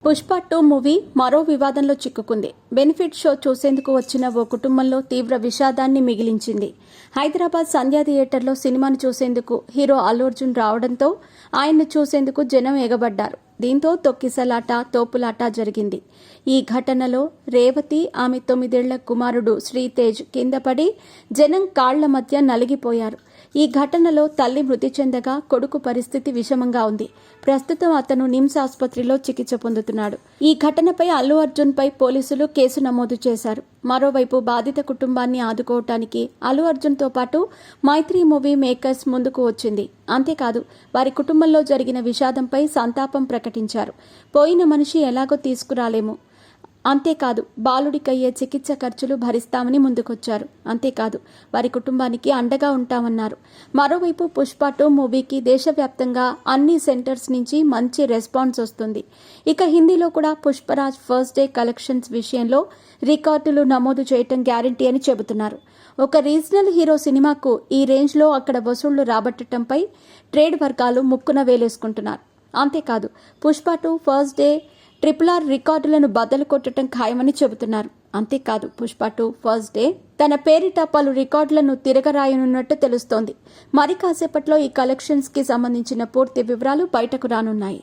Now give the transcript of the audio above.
Pushpa 2 movie మరో వివాదంలో చిక్కుకుంది. బెనిఫిట్ షో చూసేందుకు వచ్చిన ఓ కుటుంబంలో తీవ్ర విషాదాన్ని మిగిలించింది. హైదరాబాద్ సంధ్యా థియేటర్లో సినిమాను చూసేందుకు హీరో అల్లు అర్జున్ రావడంతో ఆయన్ను చూసేందుకు జనం ఎగబడ్డారు. దీంతో తొక్కిసలాట, తోపులాట జరిగింది. ఈ ఘటనలో రేవతి, ఆమె 9 ఏళ్ల కుమారుడు శ్రీతేజ్ కింద పడి జనం కాళ్ల మధ్య నలిగిపోయారు. ఈ ఘటనలో తల్లి మృతి చెందగా కొడుకు పరిస్థితి విషమంగా ఉంది. ప్రస్తుతం అతను నిమ్స్ ఆసుపత్రిలో చికిత్స పొందుతున్నాడు. ఈ ఘటనపై అల్లు అర్జున్ పై పోలీసులు కేసు నమోదు చేశారు. మరోవైపు బాధిత కుటుంబాన్ని ఆదుకోవటానికి అల్లు అర్జున్ తో పాటు మైత్రి మూవీ మేకర్స్ ముందుకు వచ్చింది. అంతేకాదు, వారి కుటుంబంలో జరిగిన విషాదంపై సంతాపం ప్రకటించారు. పోయిన మనిషి ఎలాగో తీసుకురాలేము, అంతేకాదు బాలుడికయ్యే చికిత్స ఖర్చులు భరిస్తామని ముందుకొచ్చారు. అంతేకాదు, వారి కుటుంబానికి అండగా ఉంటామన్నారు. మరోవైపు పుష్ప 2 మూవీకి దేశవ్యాప్తంగా అన్ని సెంటర్స్ నుంచి మంచి రెస్పాన్స్ వస్తుంది. ఇక హిందీలో కూడా పుష్పరాజ్ ఫస్ట్ డే కలెక్షన్స్ విషయంలో రికార్డులు నమోదు చేయటం గ్యారంటీ అని చెబుతున్నారు. ఒక రీజనల్ హీరో సినిమాకు ఈ రేంజ్లో అక్కడ వసూళ్లు రాబట్టడంపై ట్రేడ్ వర్గాలు ముక్కున వేలేసుకుంటున్నారు. అంతేకాదు, పుష్ప 2 ఫస్ట్ డే RRR రికార్డులను బద్దలు కొట్టడం ఖాయమని చెబుతున్నారు. అంతేకాదు, పుష్ప 2 ఫస్ట్ డే తన పేరిట పలు రికార్డులను తిరగరాయనున్నట్టు తెలుస్తోంది. మరి కాసేపట్లో ఈ కలెక్షన్స్ కి సంబంధించిన పూర్తి వివరాలు బయటకు రానున్నాయి.